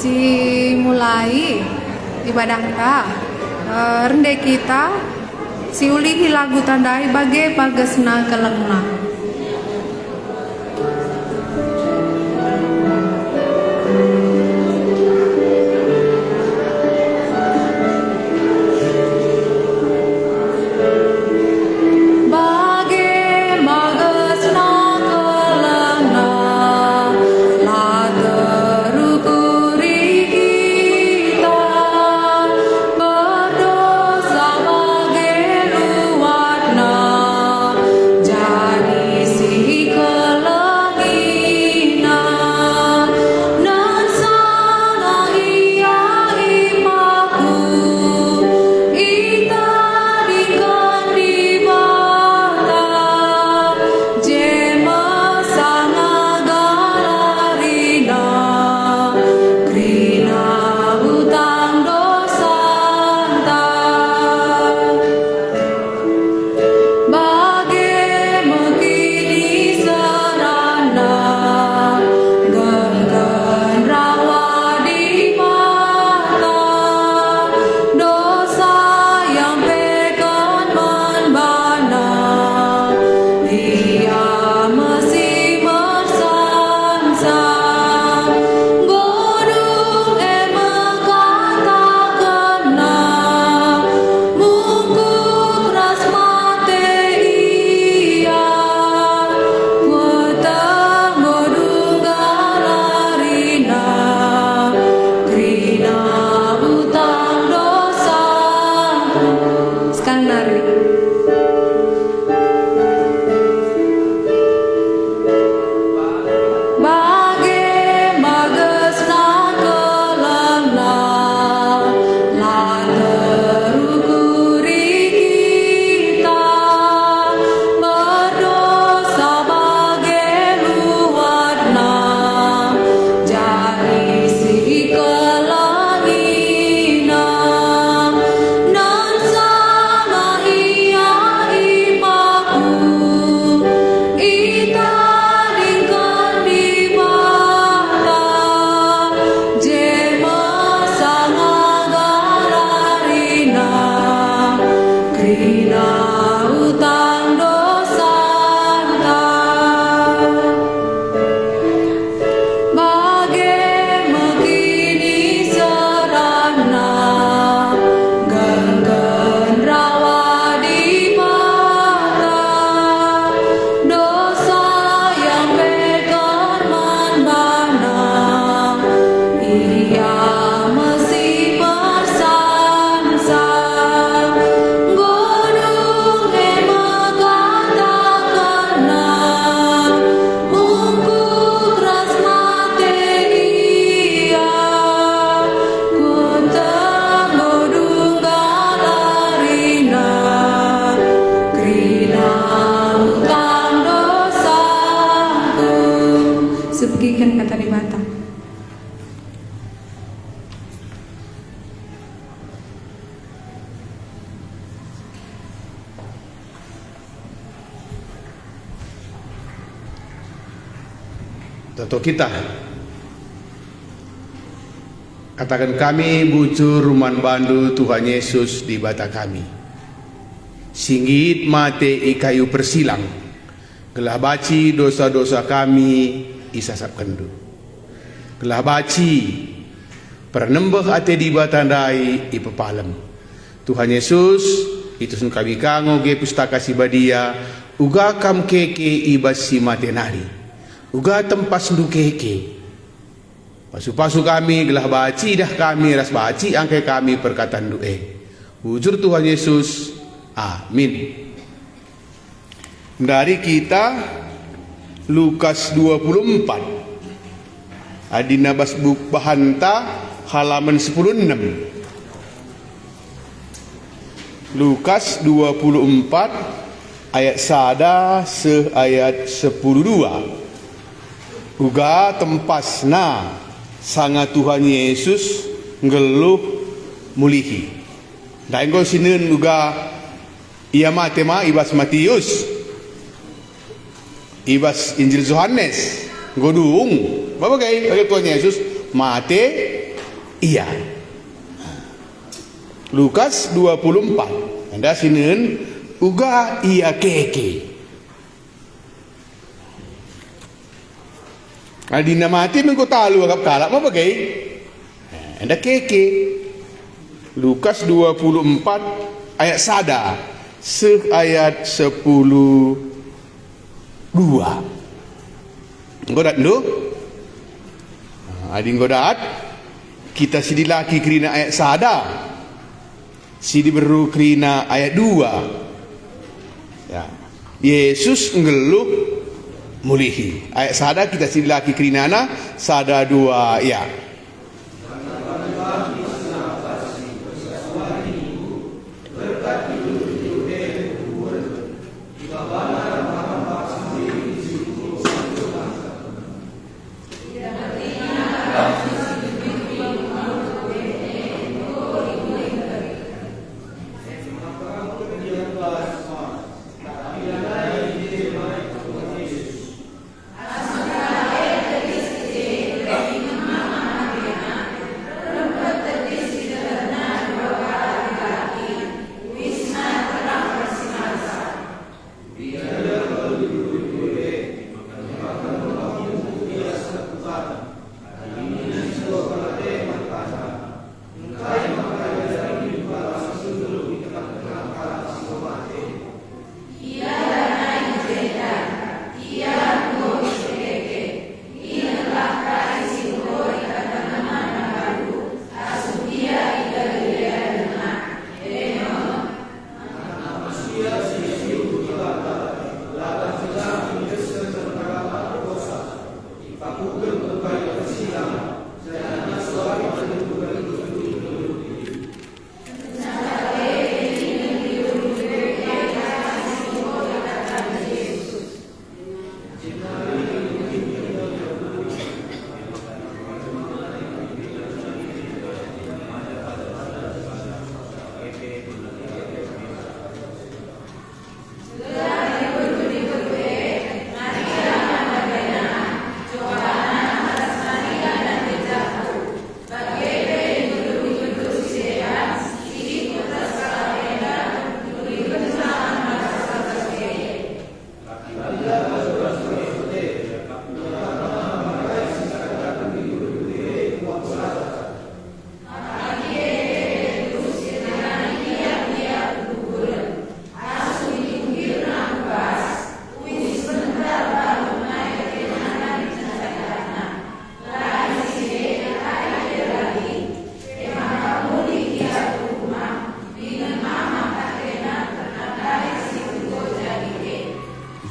si mulai ibadah ta rende kita si ulihi lagu tandai bage bagesna kelengna. Sebagian kata di Batam. Toto kita katakan kami bujur ruman bandu Tuhan Yesus di bata kami singgit mate ikayu persilang gelah baci dosa-dosa kami isasap kendu gelah baci pernembeh ate di batandai ipepalem Tuhan Yesus itu sun kami kango ge pustaka sibadia uga kam keke ibas si mate nari uga tempas ndu keke pasu-pasu kami gelah baci dah kami ras baci angke kami perkataan doa bujur Tuhan Yesus amin. Dari kita Lukas 24 adina bas buk bahanta halaman 16. Lukas 24 ayat sada se ayat 12 uga tempasna sangat Tuhan Yesus ngeluh mulihi daenggo sinen uga ia matema ibas Matius ibas Injil Yohanes godung babagai bagi Tuhan Yesus mate iya. Lukas 24. Anda sinin uga iya keke. Adina mati mengkotalu agak kalak apa bagai? Anda keke. Lukas 24 ayat sada ayat 10:2. Ngodat dulu. Adi ngodat kita sidi laki kerina ayat sada. Sidi beru kerina ayat 2. Ya. Yesus ngeluh mulihi. Ayat sada kita sidi laki kerina na sada 2 ya.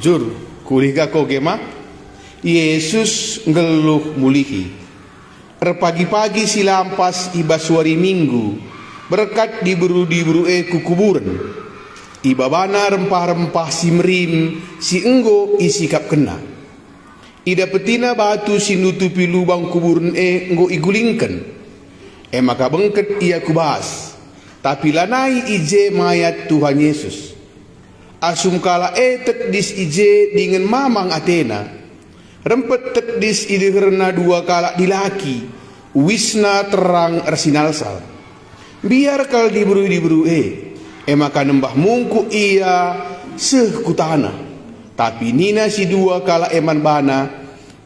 Jur kuliga ko gema Yesus ngeluh mulihi. Pagi-pagi silampas iba suari minggu berkat diburu ku kuburan. Iba bana rempah-rempah si merim si enggo isi kap kena. Ida petina batu si nutupi lubang kuburan enggo igulingkan. Maka bengket ia kubahas. Tapi lanai ije mayat Tuhan Yesus. Asum kala tekdis ije dengan mamang Athena. Rempet tekdis ide karena 2 kala dilaki. Wisna terang ersinalsal. Biar kal diburu maka nembah mungku ia sekutana. Tapi nina si 2 kala eman bana.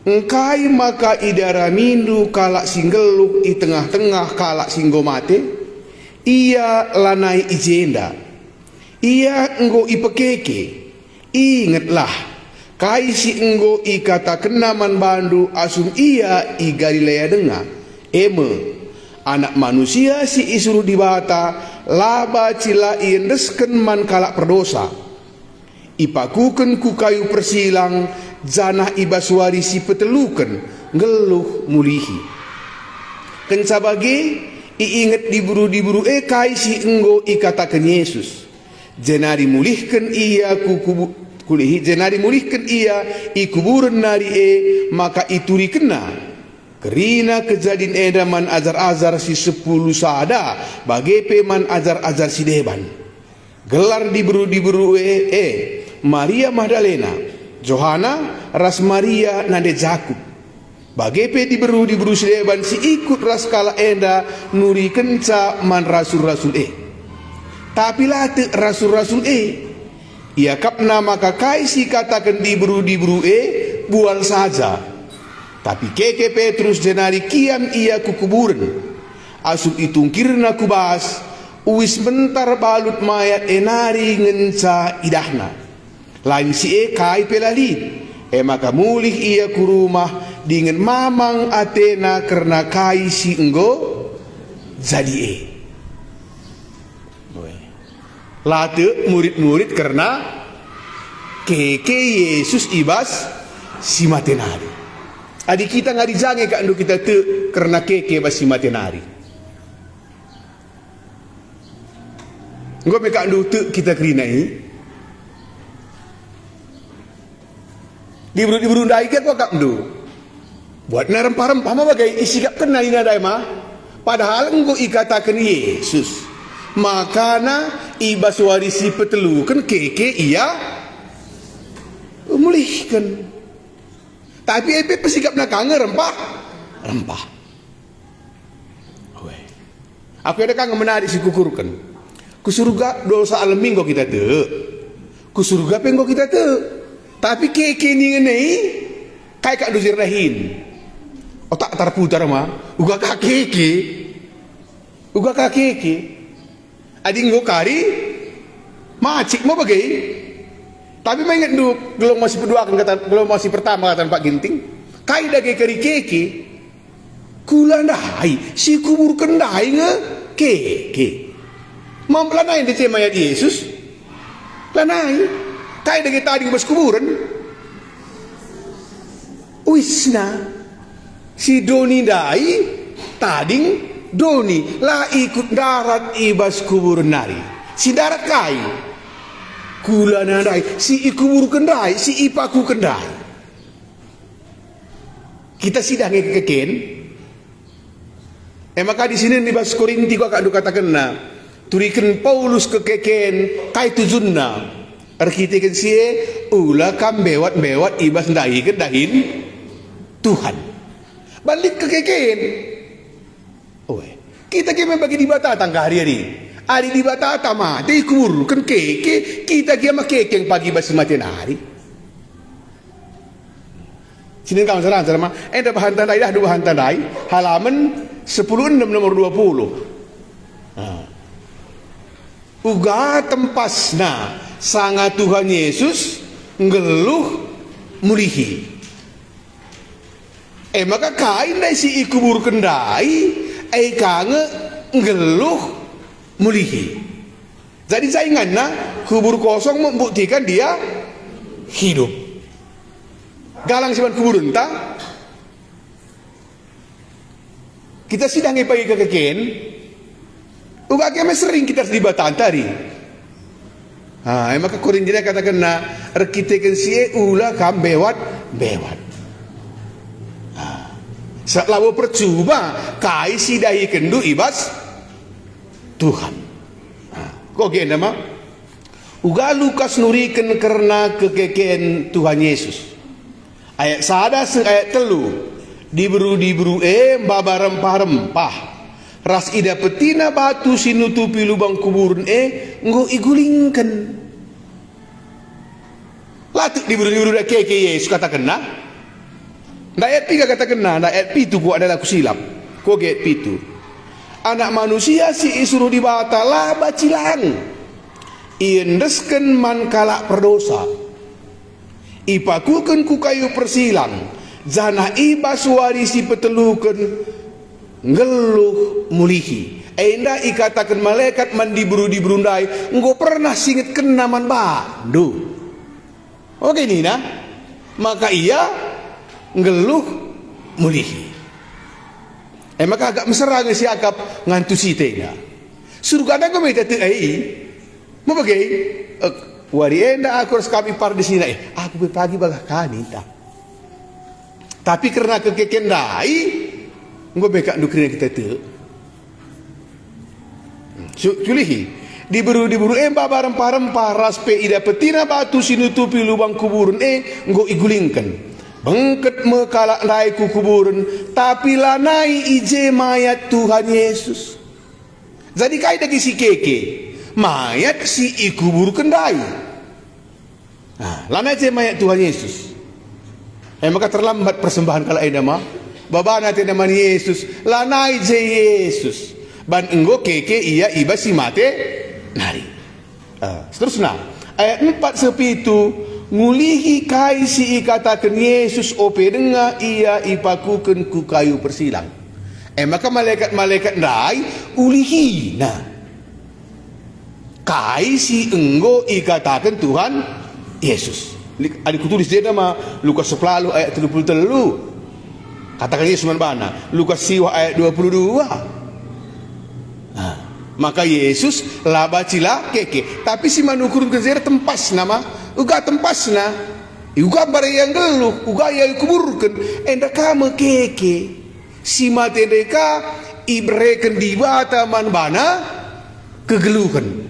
Engkai maka idara mindu kala singgeluk i tengah-tengah kala singgo mate. Ia lanai ijenda. Ia enggo ipekeke. Ingatlah kai si enggo ikata kenaman bandu asum ia i Galilea denga. Anak manusia si isuru dibata laba cila indesken man kalak perdosa. Ipakuken ku kayu persilang janah ibaswari si peteluken ngeluh mulihi. Kencabage iinget diburu kai si enggo ikatakan Yesus. Jenari mulihkan ia kulihi jenari mulihkan ia ikuburan nari maka ituri kena kerina kejadian edaman azar-azar si 10 sada bagi peman azar-azar si deban gelar diburu Maria Magdalena, Johana ras Maria nade Jakub Bagepe diberu sileban si ikut ras kala enda nuri kenca man rasul-rasul tapi late rasul-rasul ia kapna maka kai si katakan diberu bual saja tapi keke Petrus denari kiam ia kukuburan asuk itungkirna kubas uwis bentar balut mayat enari ngenca idahna lain si kai pelalin maka mulih ia ku rumah dengan mamang Athena karena kai si enggo jadi late murid-murid karena keke Yesus ibas si matenari adik kita ngari jange kak ando kita te karena keke bas si matenari enggo me kak ando te kita kerinai diburu ndai ke kok kak ando buat na rempah-rempah mah bagai isikap kena ina dai mah padahal engko ikatakan Yesus makana ibas warisi petelu kan keke ia mulihkan tapi epe pesikap na kangen rempah aku ada kangen menarik si kukurkan ku surga dosa alam minggu kita te ku surga penggo kita te tapi keke ni ngenei kai kak dusir rahin otak terputar mah uga kakeke adi nggo kari macik mau bagai tapi maingat du gelong masih kedua kan kata gelong masih pertama kata Pak Ginting kai dage kari keke kula ndai si kubur kendai nge keke mampelanai de mayat Yesus lanai kai dage tadi bas kuburan wisna si Doni dai tading Doni lah ikut darat ibas kubur nari si darat kai kula nadai si ikubur kendai si ipaku kendai kita sidang keken maka di sini ibas Korinti kok kadu katakan na turikan Paulus kekeken kai tujunna arkiteken sie ula kam bewat ibas ndai kedahin Tuhan balik ke keken kita kema bagi di batata hari-hari ari di batata mah di kubur kan keke kita kema kekeng pagi basi matenari sini kawan serang enda bahan tandai dah dua bahan tandai halaman 10:6 nomor 20 uga tempasna sanga Tuhan Yesus ngeluh mulihi maka kain dai si ikubur kendai kange ngeluh mulihi jadi saingannya kubur kosong membuktikan dia hidup galang siman kubur entah kita sidang pagi ke keken uga keme sering kita selibatan tadi maka Korinti dia katakan na rekiteken sie ula kam bewat selalu percuma kai sidahi kendu ibas Tuhan kok gini mah uga Lukas nurikan karena kekeken Tuhan Yesus ayat sada ayat telu diberu mbaba rempah ras ida petina batu sinutupi lubang kuburan nggo igulingkan latuk diberu keke Yesus katakan na ndak ayat 3 katakan na ndak ayat 7 ku adalah kusilap ku ayat 7 anak manusia si isuruh dibata lah bacilang iendesken man kalak perdosa ipakuken ku kayu persilang jana ibas warisi peteluken ngeluh mulihi enda ikatakan malaikat man diburu-diberundai engko pernah singet kenaman bandu oke nina maka ia ngeluh mulihi maka agak mesra si akap ngantu si tega surga ada kami tete mau bagai wari enda aku harus kami par di sini aku pagi bagah kani tapi karena kekeken dai nggo beka ndukrina kita te culihi diburu mbaba rempah raspe ida petina batu sinutupi lubang kuburan nggo igulingkan bengket mekalak naik ku kuburan, tapi lanai ije mayat Tuhan Yesus. Jadi kai dagi si keke, mayat si ikubur kendai. Nah, lanai ije mayat Tuhan Yesus. Maka terlambat persembahan kala nama, babana te nama Yesus, lanai ije Yesus. Ban enggo keke ia iba si mate nari. Seterusnya ayat 4 sepitu, ngulihi kai si ikatakan Yesus ope denga ia ipakukan ku kayu persilang. Maka malaikat-malaikat ndai ulihi nah kai si enggo ikatakan Tuhan Yesus. Adik tulis dia nama Lukas 10 ayat 33. Katakan Yesus mana? Lukas 10 ayat 22. Maka Yesus laba cila keke, tapi si manukurun kezer tempas nama uga tempas na uga bare yang geluh uga yang kuburkan enda kama keke si mate deka ibreken di bata man bana kegeluhan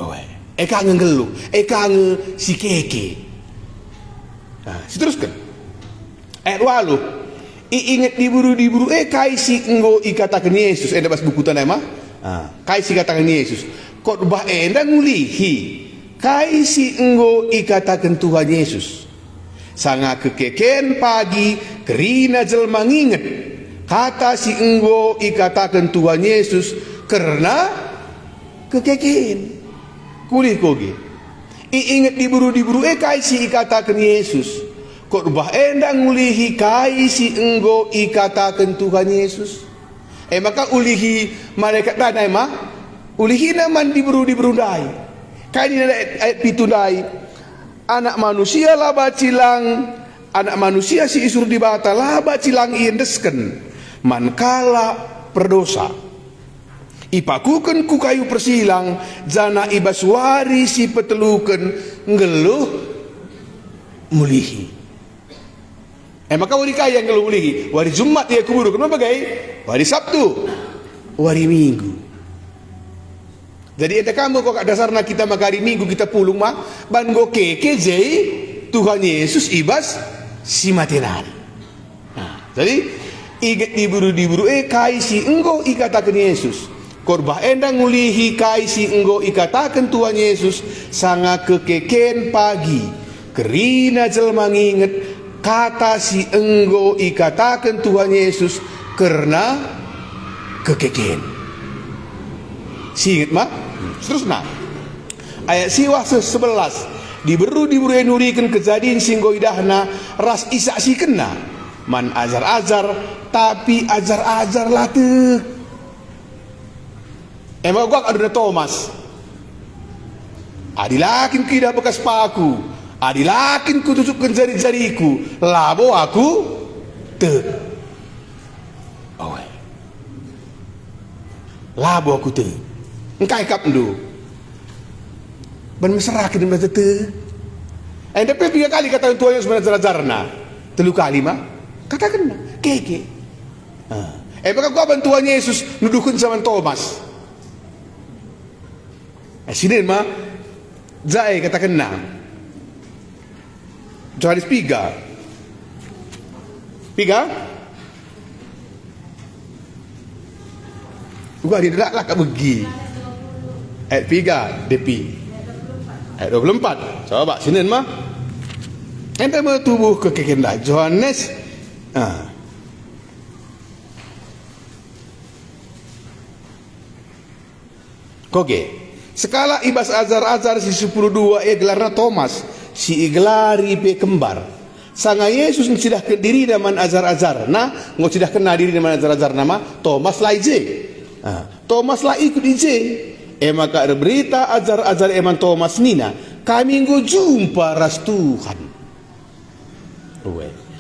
oe eka ngegeluh eka si keke. Nah seteruskan ayat 8. Ingat diburu kai si enggo ikatakan Yesus enda bas buku tanah mah kai si katakan Yesus khotbah enda ngulihi kai si enggo ikatakan Tuhan Yesus sanga kekeken pagi kerina jelma nginget kata si enggo ikatakan Tuhan Yesus karena kekeken kulih koge ingat diburu kai si ikatakan Yesus khotbah endang ulihi kai si enggo ikatakan Tuhan Yesus. Maka ulihi malaikat danai mah ulihi naman diburu dai. Kai ni ayat 7 dai. Anak manusia laba cilang, anak manusia si isur di bata laba cilang iendesken. Mankala perdosa. Ipakuken ku kayu persilang, jana ibaswari si peteluken ngeluh mulihi. Maka wari kaya yang ngeluh lagi, wari Jumat dia kubur, kenapa bagai? Wari Sabtu, wari Minggu. Jadi ada kamu kok dasarnya kita maka hari Minggu kita pulung mah, ban go keke jai Tuhan Yesus ibas si matenari. Nah, jadi ingat diburu kai si enggo ikatakan Yesus. Khotbah endang ngulihi kai si enggo ikatakan Tuhan Yesus sanga kekeken pagi. Kerina jelma nginget kata si enggo ikatakan Tuhan Yesus karena kekeken. Si ingat mah? Seterusnya ayat siwah 11 diburu nurikan kejadian singgo idahna ras isa si kena man ajar tapi ajar lah tuh. Emang gua ada Thomas adilakin kidah bekas paku adilakin ku tutupkan jari-jariku labo aku te labo aku te engkai kap ndu ban meserakin dan te tapi 3 kali kata Tuhan yang sebenarnya jarna 3 kali mah katakan keke maka gua bantuan Yesus nuduhkan sama Thomas sini mah jai katakan na Johannes 3 gua tidak lah kak begi ayat 3 DP ayat 24 coba sini mah ente mau tubuh kekeken dah Johannes koge sekala ibas azar si 12 gelarna Thomas si iglari pe kembar sanga Yesus sudah ke diri naman azar nah ngo sudah kena diri naman azar nama Thomas lah ije Thomas lah ikut ije maka berita azar eman Thomas nina kami ngo jumpa ras Tuhan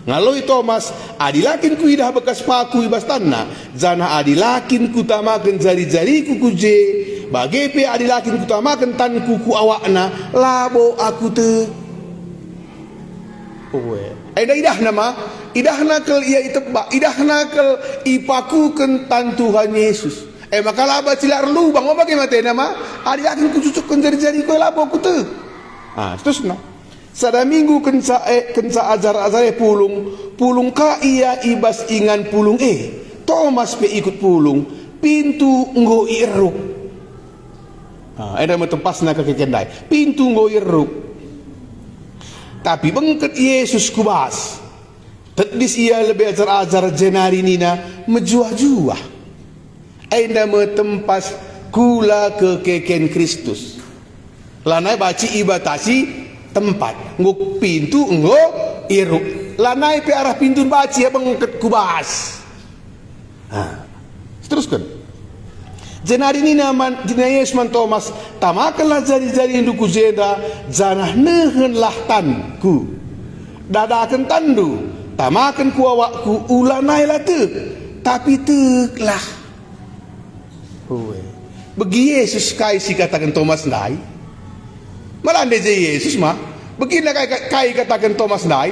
ngaloi Thomas adilakin ku idah bekas paku ibas tanah jana adilakin ku tamakan jari-jari ku kuje bagi pe adilakin ku tamakan tan kuku awakna labo aku te idah nama idahna kel ia itebak idahna kel ipakukan tan Tuhan Yesus maka laba cilar lubang apa bagaimana nama adilakin ku cucukkan jari-jari ku labo aku te terus nah sada minggu kenca ajar pulung ka ia ibas ingan pulung Thomas pe ikut pulung pintu nggo iruk. Ada metempasna ke kendai pintu nggo iruk. Tapi bengket Yesus kubas tedis ia lebih ajar jenari nina menjuah-juah. Enda metempas kula ke keken Kristus. Lanai baci ibatasi tempat nggo pintu nggo iruk. Lanai pe arah pintu baci ya bengket kubas. Teruskan. Jenari ini naman dina Yesus man Thomas tamakanlah jari-jari induku zeda janah nehenlah tanku dadakan tandu tamakan ku awakku ulanailah tek tapi teklah. Begi Yesus kai si katakan Thomas ndai malah ande je Yesus mah begina kai katakan Thomas ndai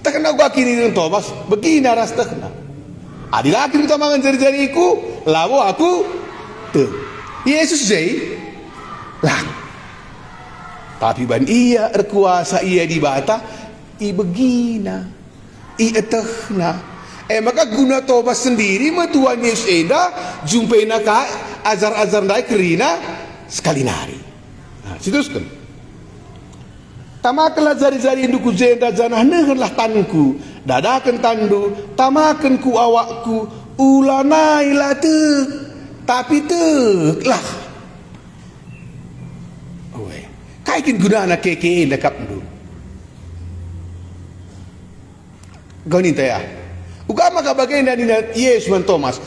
tak kena gua kini dengan Thomas begina ras tekna adilaki tamakan jari-jariku lawo aku tuh Yesus jai lah tapi ban ia erkuasa ia di bata i begina i etehna maka guna Thomas sendiri mah Tuhan Yesus eda jumpai ka azar-azar dai kerina sekali nari. Situskan tamakanlah jari-jari induku zenda janah nehenlah tanku dadakan tandu tamakan ku awakku ulanailah tek tapi teklah. Kaikin guna anak keke dekap ndu goni taya ugama ka bagian dari Yesus man Thomas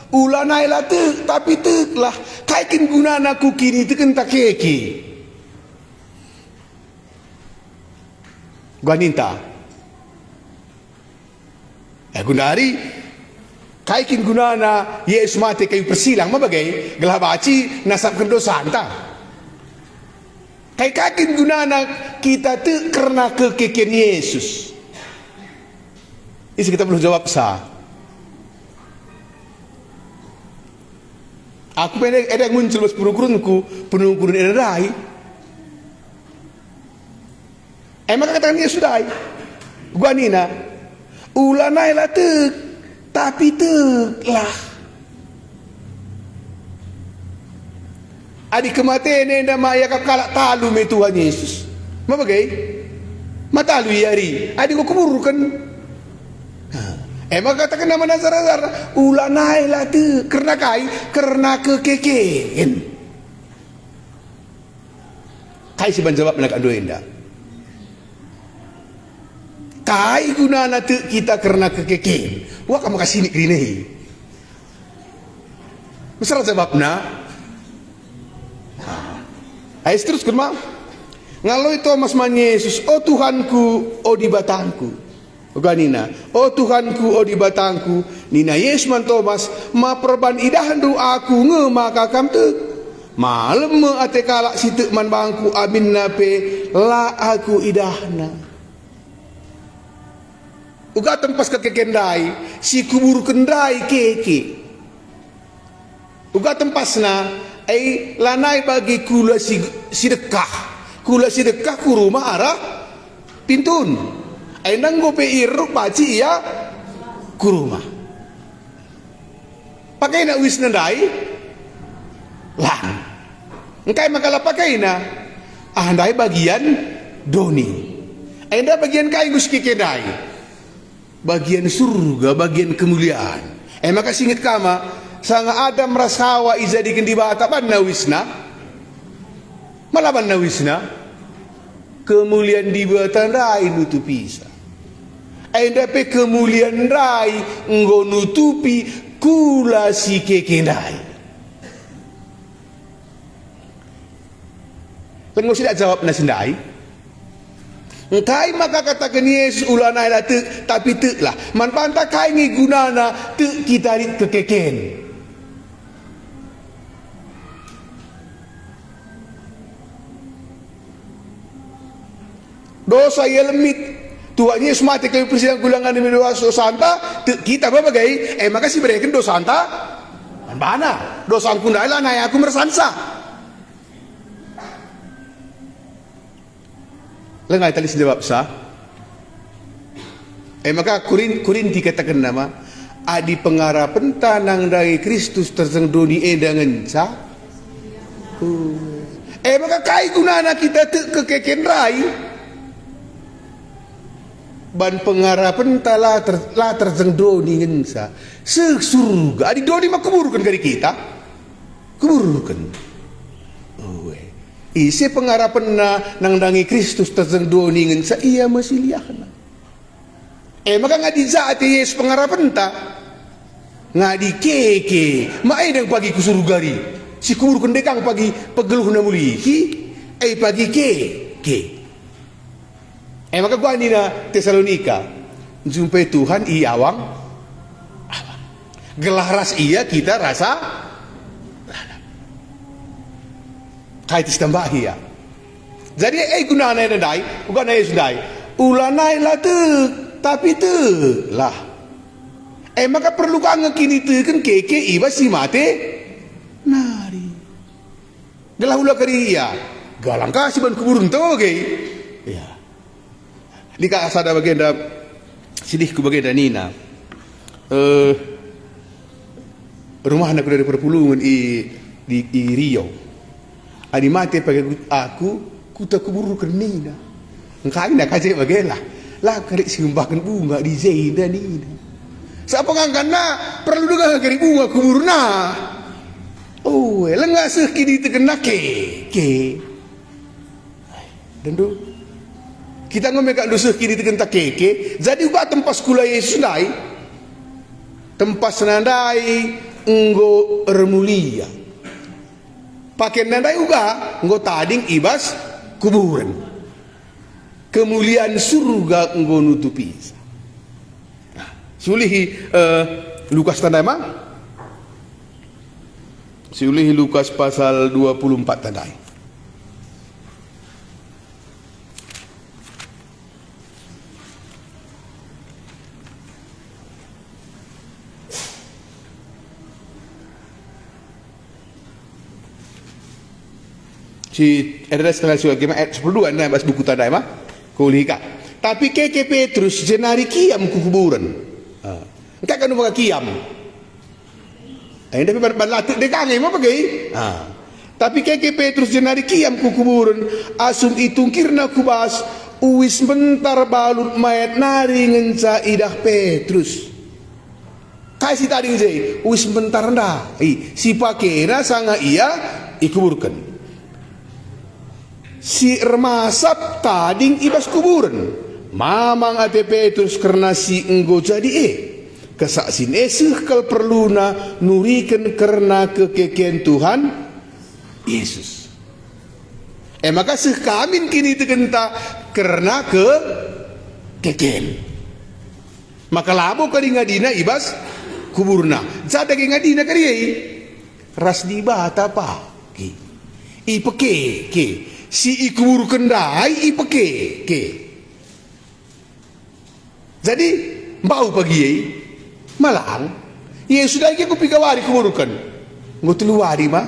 ulanailah tek tapi teklah. Kaikin guna anakku kini teken tak keke Guaninta gunari kaikin gunana Yesus mati kayu persilang mabagai gelah baci nasab kendo santa kaikin gunana kita tu karena kekeken Yesus. Isi kita perlu jawab sah. Aku pendek ada yang muncul mas penungkurun erai. Maka katakan Yesus dai. Gua nina ulanailah tek tapi teklah. Adi kematian enda maya kalak talu me Tuhan Yesus. Mabagai? Matalu yari. Adi ko kuburukan. Maka katakan nama nazar-nazar ulanailah tek karena kekeken. Kai si banjawab nak ando enda. Kai guna nanti kita karena kekeken. Wah kamu kasih ni kini. Besar sebabnya. Ayat terus kerma. Ngaloi Thomas man Yesus. Oh Tuhanku, oh di batangku. Ganina. Oh Tuhanku, oh di batangku. Nina Yesus man Thomas. Ma perban idahan doaku ngemakakam te. Malam me ate kalak situ man bangku amin nape la aku idahna. Uga tempas ke kendai si kubur kendai keke uga tempasna lanai bagi kula sidekah ku rumah arah pintun nanggo pe iruk paci ia ku rumah pakai na wis nandai lah engkai makala pakai na andai bagian doni enda bagian kai gus kendai bagian surga, bagian kemuliaan. Maka singit kama sanga Adam rasawa izadikan di bata pan nawisna malaban nawisna kemuliaan di bata rai nutupi isa dape kemuliaan rai nggo nutupi kula si kekendai. Kan tidak jawab na sindai. Engkai maka katakan Yesus ulanai lah tek tapi tek lah man panta kai ngi gunana tek kita rit kekeken. Dosa ia lemit Tuhan Yesus mati kayu persidangan gulangan demi dosa santa tek kita bagai maka si berikan dosa santa man bana dosa aku ndailah nai aku mersansa. Lengai tali sebab sah. Maka Korinti katakan nama adi pengarapan tanang dari Kristus tersenduni dengan sah. Maka kai gunana kita kekeken rai. Ban pengarapan telah tersenduni dengan sah. Surga adi doni mak kuburkan dari kita. Kuburkan. Isi pengarapan nang dangi Kristus tersenduni dengan sah ia masih liahna. Maka ngadi zaati Yesus pengarapan ta. Ngadi keke. Maai dang pagi ku surgari. Si kubur kendekang pagi pegeluh na mulihi. Pagi ke. Maka gua ni na Tesalonika. Jumpai Tuhan i awang. Gelah ras iya kita rasa. Kait istambah iya. Jadi gunana na dai. Gunana Yesus dai. Ulanai lah tu. Tapi tu lah. Maka perlu kang kini tu kan keke iba si mate nari. Gelah ulah kari ya. Galang kasih ban kuburun tu ke. Ya. Dika asada bagenda sidih ku bagenda Nina. Rumah anak dari perpulungan di Rio. Adi mate pakai aku tak kubur ke Nina. Engkai nak kasih bagela. Lah kari simbahkan bunga di Zaida ni. Siapa ngangkan na perlu juga kari bunga kubur na. Lengah sekini terkena ke. Dan tu kita ngomong kat dosa kini terkena ke. Jadi uga tempat sekolah Yesus dai. Tempat senandai enggo remulia. Pakai nandai uga enggo tading ibas kuburan. Kemuliaan surga engkau nutupi. Sulihi Lukas tandai mah? Sulihi Lukas pasal 24 tandai. Si ada sekali suatu ayat 10 anda bahas buku tandai mah? Kulika. Tapi keke Petrus jenari kiam ku kuburan. Engkau kan buka kiam. Tapi berlatih dekange mau pergi. Tapi keke Petrus jenari kiam ku kuburan. Asun itungkirna kubas. Uwis bentar balut mayat nari ngenca idah Petrus. Kasih tadi ngejai. Uwis bentar nda. Si pakena sanga ia ikuburkan. Si remasap tading ibas kuburan. Mamang ate Petrus karena si enggo jadi kesaksin sekal perluna nurikan karena kekekian Tuhan Yesus. Maka sekamin kini tegenta karena kekekian. Maka labo kali ngadina ibas kuburna. Zada ke ngadina kali ras di bata pa. Ipeke ke. Si ikubur kendai ipeke ke. Jadi bau pagi malang. Ya sudah ke kupikawari kuburukan. Ngutuluwari mah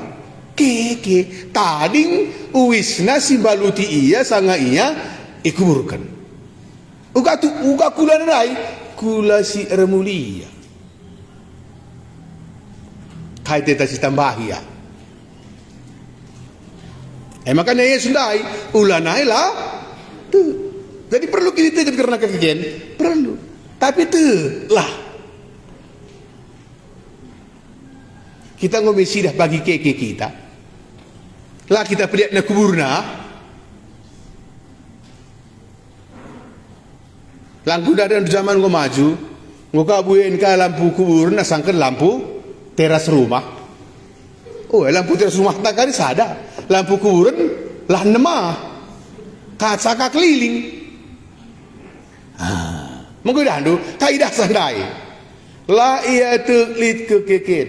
ke tading uwisna simbaluti iya sanga iya ikuburkan. Uga kula rai kula si remulia. Kai teta si tambahia. Makanya Yesus dai ulanai lah tu. Jadi perlu kita karena kekekian perlu. Tapi tu lah kita ngomesi dah bagi keke kita. Lah kita perlihat nak kuburna. Langku dari zaman gua maju, gua kabuin ka lampu kuburna sangkan lampu teras rumah. Lampu teras rumah tak kali sada. Lampu kuburan lah nemah kaca keliling. Mungkin dah tu kaidah sandai. La ia teklit kekeken.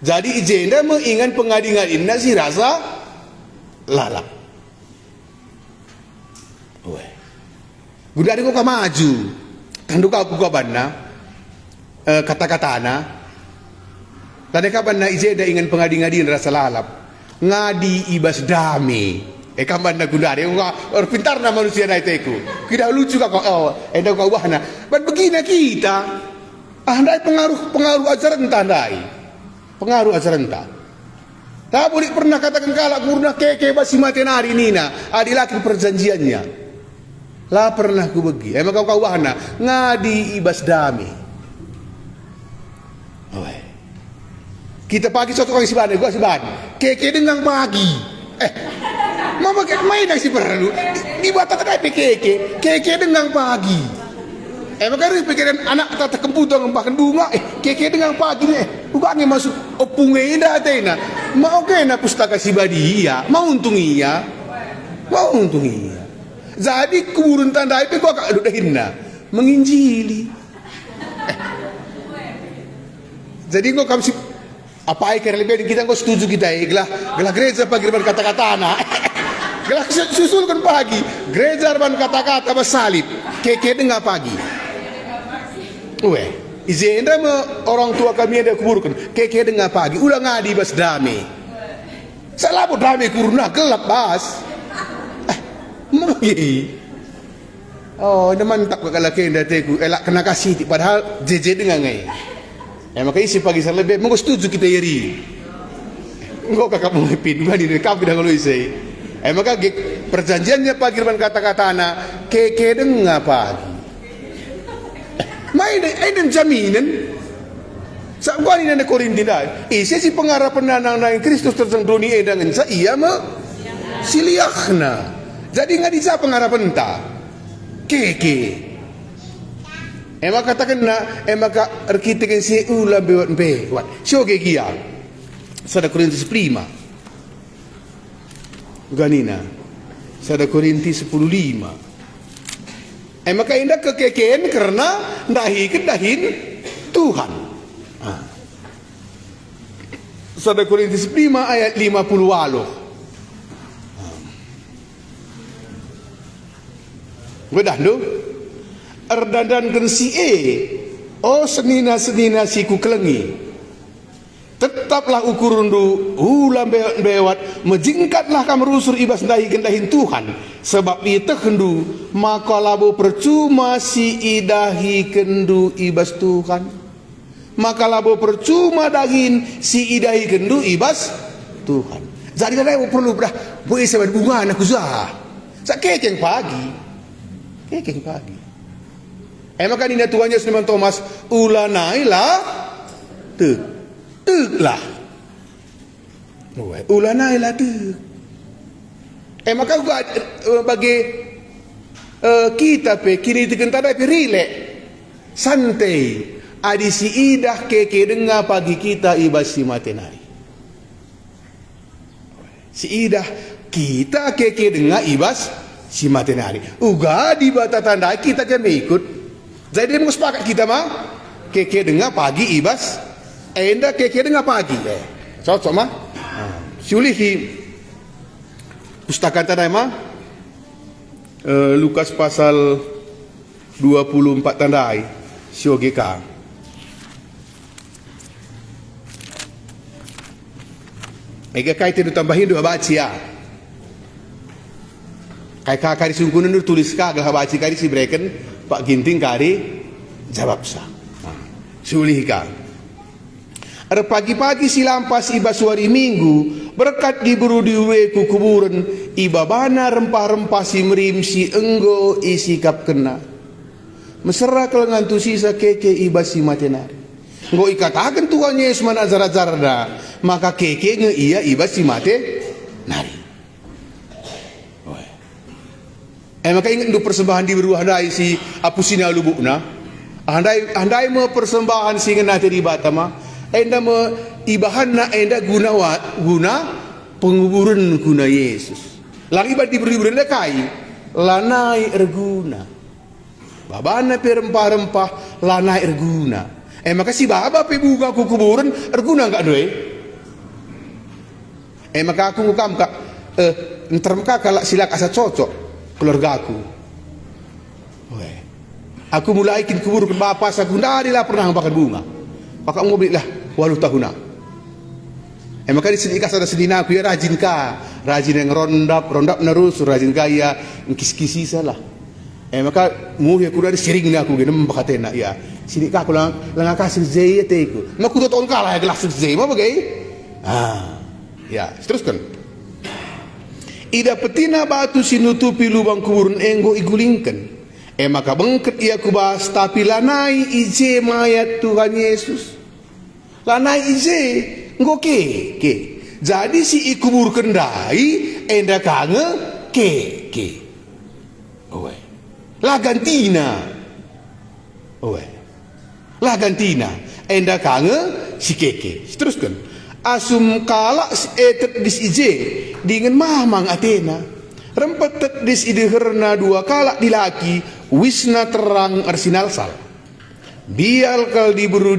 Jadi ijenda mengingat pengadingan inna si rasa lalak. Gudari kau maju. Tandu kau buka bana kata-kata ana. Tadi kapan na ijenda ingat pengadingan rasa lalap. Ngadi ibas dame Kamban na gundari. Pintar na manusia na iteku. Kita lucu kak enda kau wahna. Ban begini kita. Andai pengaruh ajaran tandai. Pengaruh ajaran ta. Tak boleh pernah katakan kalak gurna keke basi matenari nina. Adilaki perjanjiannya. Lah pernah ku begi. Emang kau wahna ngadi ibas dami. Kita pagi suatu kali siban, gua siban. Keke dengan pagi. Mama main si perlu. Di batas ada keke dengan pagi. Maka pikiran anak tak kemputong bahkan bunga. Keke dengan pagi nih. Bukan masuk opungnya indah tena. Mau kena pustaka si badia. Mau untung iya. Jadi kuburun tanda itu gua kak dudahinna menginjili. Jadi gua kamu si apa ai lebih kita kok setuju kita gelah gereja pagi ban kata-kata anak. Gelah susulkan pagi gereja ban kata-kata bersalib keke dengar pagi. Izenda orang tua kami ada kuburkan keke dengar pagi udah ngadi bas dame. Salah bu dame kuruna gelap bas. Magi. Oh, ini mantap kalau kenda teku elak kena kasih padahal jeje dengan ngai. Maka isi pagi saya lebih mau setuju kita iri. Enggak kakak mau pin gua di rekap dah kalau isi. Maka perjanjiannya pagi dengan kata-kata anak keke dengar pagi. Main ada jaminan. Saat gua ini ada Korinti dah. Isi si pengharapan nang Kristus terjang dunia dengan saya iya mah siliakna. Jadi nggak bisa pengharapan entah keke. Emak katakan maka arkitek si ulam bewat. Syoge kia. Sada Korintus 5. Ganina. Sada Korintus 10:5. Maka indah kekeken karena dahin Tuhan. Sada Korintus 5 ayat 50. Bedah lu. Erdandan si senina si ku kelengi. Tetaplah ukurundu ulam bewat menjingkatlah kamu rusur ibas dahin Tuhan sebab itu kendu maka labo percuma si idahi kendu ibas Tuhan maka labo percuma dahin si idahi kendu ibas Tuhan. Jadi ada perlu boleh sebab bunga anak uzah sakekeng pagi. Maka ini tuannya Seniman Thomas ulanailah lah. Ulanailah maka gua bagi kita kini dikentara rilek santai adi si idah keke dengar pagi kita ibas si matenari. Si idah kita keke dengar ibas si matenari. Uga di bata tanda kita jangan ikut. Jadi mau sepakat kita mah keke dengar pagi ibas enda keke dengar pagi cocok mah siulihi pustaka tanda mah Lukas pasal 24 tandai siogeka kaitin tambahin dua baca kai kari sungkunan tulis kagak baca kari si breken Pak Ginting kari jawab sah. Sulih ka. Ada pagi-pagi silampas iba suari minggu berkat diburu diwe ku kuburan iba bana rempah-rempah si merim si enggo isi kap kena. Mesra kelengan tu sisa keke iba si matenari. Enggo ikatakan Tuhan Yesus mana azar-azarda maka keke nge iya iba si matenari. Maka ingat untuk persembahan di beruah handai si apusina lubukna handai me persembahan si ngena tadi batama enda me ibahan na enda guna penguburan guna Yesus lagi bat diberi kai lanai erguna babana pe rempah-rempah lanai erguna maka si baba pe buka kuburan erguna enggak doe maka aku ngukam kak entermka kalak silak asa cocok keluarga aku. Aku mulai kin kubur ke bapak aku ndarilah pernah makan bunga. Pakak mau belilah 8 tahun. Maka di sini kas ada sedina aku ya rajin ka rajin yang rondap nerus, rajin gaya kisi salah. Maka muhi aku dari sering aku gini membakatena ya. Sini aku lang kasih zai teku. Maku tu tahun kalah ya gelas zai, apa bagai? Ya, teruskan. Ida petina batu sinutupi lubang kuburan enggo igulingkan. Maka bengket ia kubahas tapi lanai ije mayat Tuhan Yesus. Lanai ije enggo ke. Jadi si ikubur kendai enda kange ke. Owe. Lagantina. Owe. Lagantina enda kange si keke. Teruskan. Asum kalak etet dis ije dengan mamang Athena. Rempetet dis ide herna dua kalak dilaki wisna terang arsinal sal. Bial kal diburu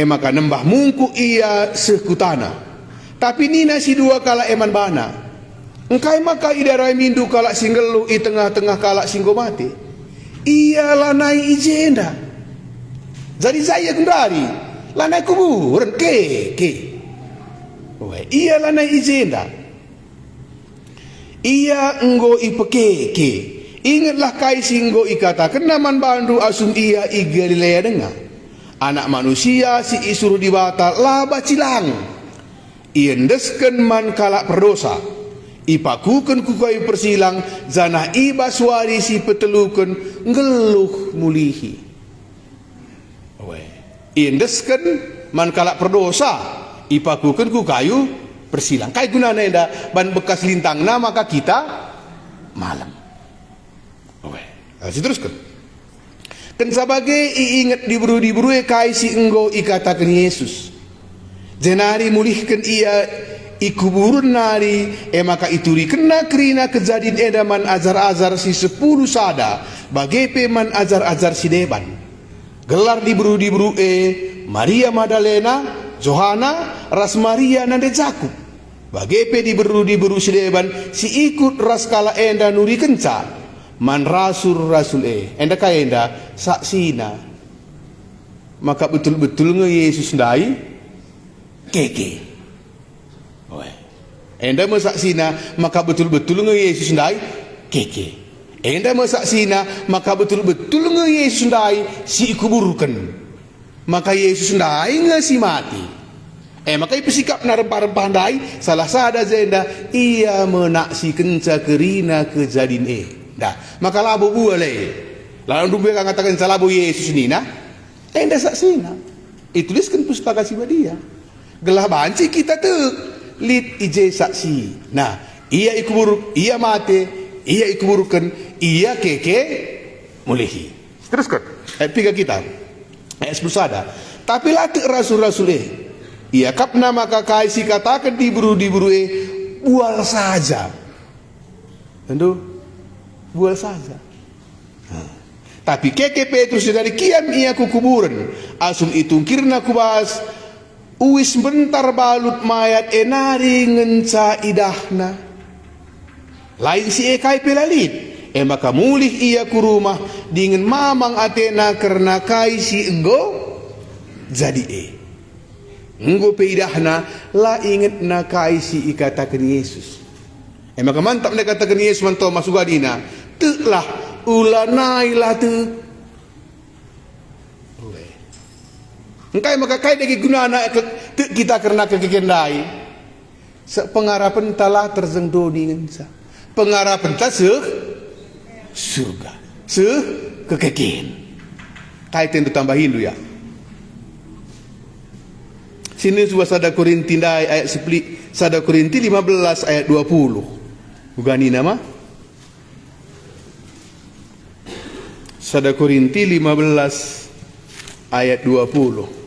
maka nembah mungku ia sekutana. Tapi nina si dua kalak eman bana. Engkai maka idarai mindu kalak singgelu i tengah-tengah kalak singgo mati. Ia lanai ijenda. Jadi saya kendari lanai kuburan ke. Ia lanai ijenda. Ia enggo ipeke ke. Ingatlah kai singgo ikatakan naman bandu asum ia i Galilea dengar. Anak manusia si isuruh dibata laba cilang. Iendesken man kalak perdosa. Ipakuken kukai persilang zanah ibaswari si peteluken ngeluh mulihi. Iendesken man kalak perdosa. Ipakuken kukayu persilang. Kai gunana enda ban bekas lintang na maka kita malam. Teruskan. Dan sebagai iingat diburu kai si enggo ikatakan Yesus. Jenari mulihkan ia ikuburun nari maka ituri kena kerina kejadian edaman azar-azar si 10 sada bagai peman azar-azar si deban. Gelar diburu Maria Magdalena, Johana, ras Maria nande Jakub. Bagai pe diburu si deban si ikut ras kala enda nuri kenca. Man rasul enda kaya enda saksina maka betul-betul nge Yesus ndai keke enda saksina maka betul-betul nge Yesus ndai keke enda saksina maka betul-betul nge Yesus ndai si kuburkan maka Yesus ndai nge si mati maka ipisikap na rempah-rempah ndai salah sada zenda ia menaksi kenca kerina kejadian dah, maka labo boleh. Lalu dumbe katakan salabo Yesus ni na. Enda saksina. Ituliskan pustaka si dia. Gelah banci kita tu lit ije saksi. Nah, ia ikubur, ia mati, ia ikuburkan, ia keke mulihi. Teruskan. Ayat 3 kita. Ayat 10 sada. Tapi latih rasul-rasul ia kapna maka kaisi katakan diburu bual saja. Tentu bual saja. Tapi keke Petrus dari kiam ia kukuburan. Asum itu kirna kubahas. Uis bentar balut mayat enari ngenca idahna. Lain si ekai pelalit. Maka mulih ia ku rumah dengan mamang Athena karena kai si enggo jadi enggo pe idahna la inget na kai si ikatakan Yesus. Maka mantap dia katakan Yesus mantau masuk adina. Teklah ulanailah tu. Engkai maka kai dagi gunana kita karena kekendai. Pengarapan telah terzengdo dengan sa. Pengarapan ta surga. Kekeken. Kai tentu tambahin dulu ya. Sini sebuah sada Korinti ayat 10, sada Korinti 15 ayat 20. Bukan ini nama? Sada Korinti 15 ayat 20.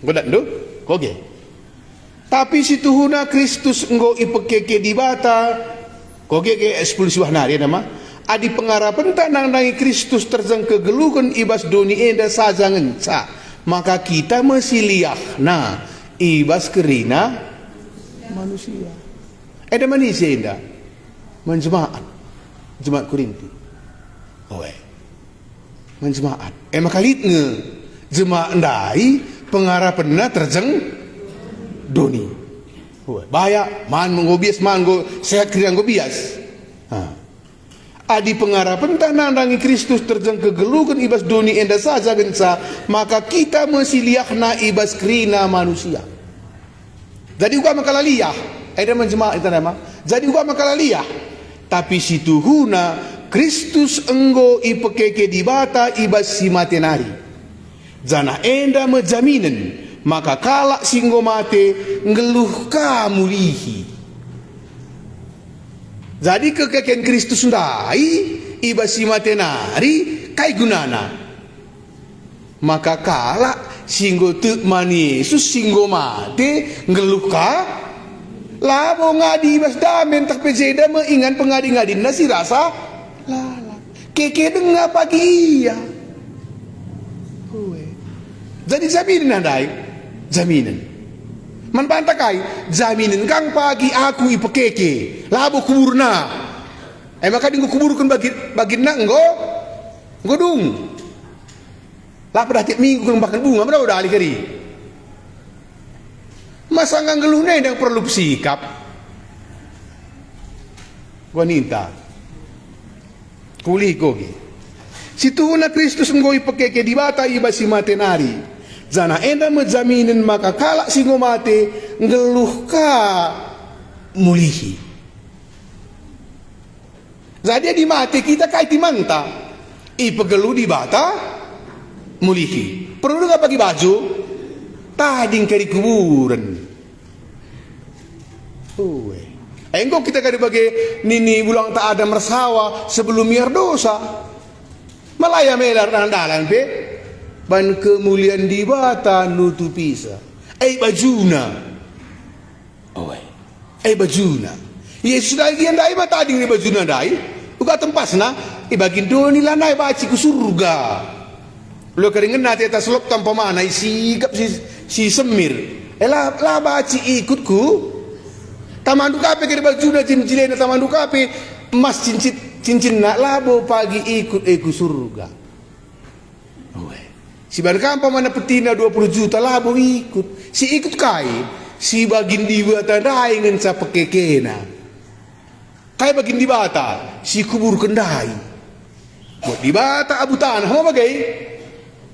Godak tu? Oke. Tapi si tuhuna Kristus enggo ipekeke di bata. Koge ke 10 suah nari nama. Adi pengarapan tak nandangi Kristus terzang kegelukan ibas doni enda saja ngenca. Maka kita masih liah na ibas kerina manusia. Ada manusia enda menjemaat Jemaat Korinti. Menjemaat. Makalit nge jemaat ndai pengarapanna terjeng doni. Bahaya man menggobias man go sehat kriang gobias. Adi pengarapan tanandangi Kristus terjeng kegelukan ibas doni enda saja gensa, maka kita mesti liakna ibas krina manusia. Jadi gua makalaliyah, ada menjemaat itu nama. Jadi gua makalaliyah, tapi situhuna Kristus enggo ipekeke di bata ibas si matenari. Jana enda menjaminen, maka kalak singgo mate ngeluh kamulihi. Jadi kekeken Kristus ndai ibas si matenari kai gunana. Maka kalak singgo te mani Yesus singgo mate ngeluh ka labo ngadi ibas damen tak pejeda mengingan pengadi-ngadin nasi rasa lala keke dengar pagi iya. Jadi jaminan ndai jaminan. Man pantakai jaminan kang pagi aku ipekeke labo kuburna. Maka dinggo kuburkan bagina enggo dung. Lah pada tiap minggu kang bakal bunga berapa udah ali kari. Masa ngeluh yang perlu sikap. Wanita. Kuli kogi. Situna Kristus enggo ipekeke di bata ibasi matenari. Jana enda menjaminin maka kalak singo mate ngeluh ka mulihi. Jadi di mate kita kaiti manta ipegelu di bata mulihi. Perlu nggak pakai baju? Tading kari kuburan. Engkau kita kari bagi nini bulang tak ada mersawa sebelum miar dosa. Malaya melar dalan pe. Ban kemuliaan di bata nutupisa. Bajuna. Bajuna. Yesus lagi yang dai mata ding bajuna dai. Uga tempasna bagin doni lanai baci ku surga. Lo keringan nate atas lop tanpa mana sikap si semir. La baci ikutku. Tamandu kape kiri bajuna cincin tamandu kape emas cincin nak labo pagi ikut ku surga. Si barkampa mana petina 20 juta labo ikut. Si ikut kai. Si bagin di bata dai ngen sa pekekena. Kai bagin di bata. Si kubur kendai. Buat di bata abu tanah. Mau bagai?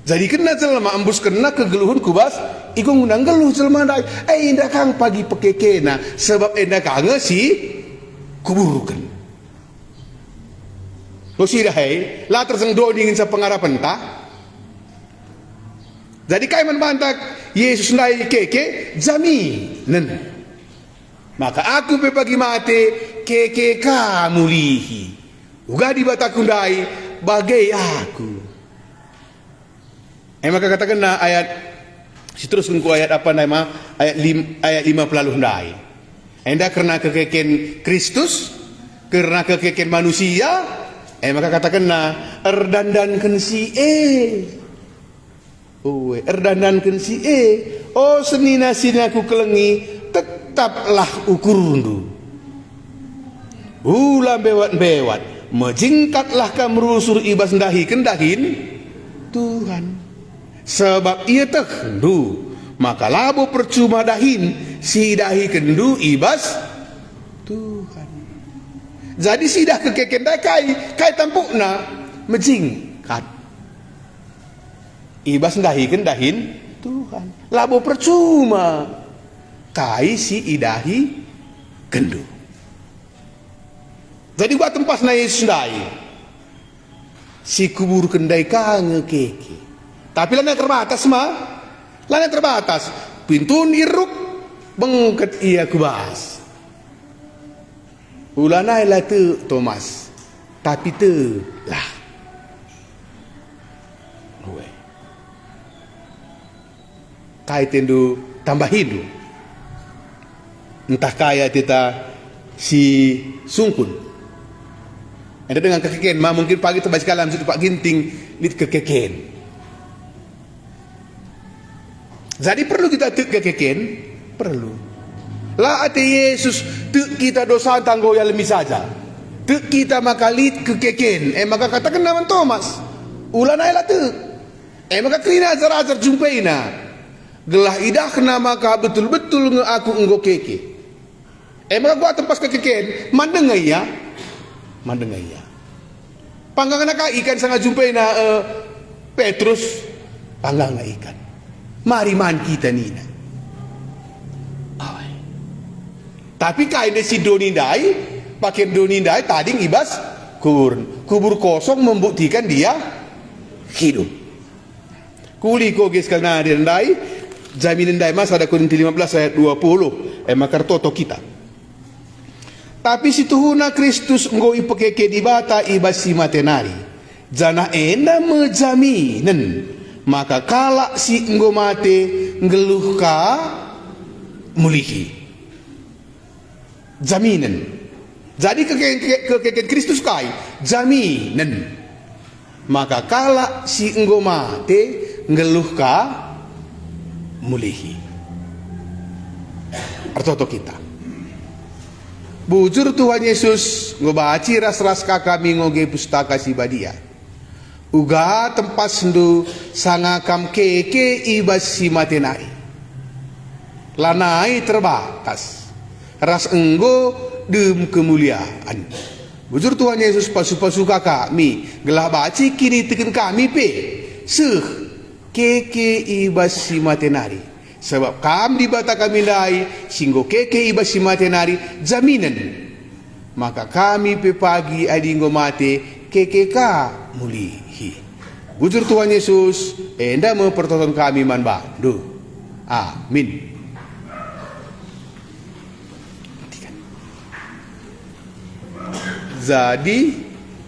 Jadi kena jelma ambus kena kegeluhun kubas. Iku ngundang geluh jelma dai. Indah kang pagi pekekena. Sebab indah kang si kuburkan. Lo si dahai. Lah terseng doni ngen sa pengarapan ta. Jadi kai membantak Yesus nai keke jaminan. Maka aku pe pagi mate keke kamulihi. Uga di batakundai bagai aku. Maka katakan na ayat Teruskan ku ayat apa nama? Ayat 50 ndai. Enda karena kekeken Kristus, karena kekeken manusia, maka katakanlah erdandankan si erdandankan si oh senina sinaku kelengi tetaplah ukurundu. Ulah bewat majingkatlah kamrusur ibas ndahi kendahin Tuhan. Sebab ia tekhendu maka labo percuma dahin si dahi kendu ibas Tuhan. Jadi si dah kekeken kai tampukna majingkat ibas dahi kendahin Tuhan. Labo percuma kai si idahi kendu. Jadi buat tempat na Yesus dai si kubur kendai kange keke. Tapi lana terbatas lana terbatas. Pintu niruk bengket ia kubas. Ulana ila tu Thomas. Tapi tu lah. Kai tendu tambah hidup. Entah kaya kita si sungkun. Ada dengan kekeken, mungkin pagi terbalik kalam situ Pak Ginting lit kekeken. Jadi perlu kita tek kekeken, perlu. Lah ate Yesus tek kita dosa tanggo ya lemi saja. Tek kita makalit kekeken. Maka katakan nama Thomas. Ulan aylah tek. Maka kerina azar-azar jumpai na. Gelah idah kena maka betul-betul nge aku enggo keke. Maka gua tempas kekeken. Mandengai ya. Mandengai ya. Panggang nak ikan sangat jumpai na Petrus. Panggang na ikan. Mari man kita nina. Tapi kain si Donindai, pakai Donindai tadi ngibas kubur kosong membuktikan dia hidup. Kuli koges karena direndai, jaminan dai mas ada Korintus 15 ayat 20. Maka toto kita. Tapi si Tuhuna Kristus ngoi pekeke di bata ibasi matenari. Jana enda menjaminan. Maka kala si nggo mate ngeluh ka mulihi. Jaminan. Jadi kekeken Kristus kai jaminan. Maka kala si enggo mate ngeluh ka mulihi. Arto kita. Bujur Tuhan Yesus ngobaci ras-ras kami ngoge pustaka si badia. Uga tempat sendu sangakam keke ibas si matenai. Lanai terbatas. Ras enggo dem kemuliaan. Bujur Tuhan Yesus pasu-pasu kami gelah baci kini teken kami pe seh keke ibas si matenari. Sebab kam di bata kami dai singgo keke ibas si matenari jaminan. Maka kami pe pagi adinggo mate keke ka mulihi. Bujur Tuhan Yesus enda mempertonton kami man bandu. Amin. Jadi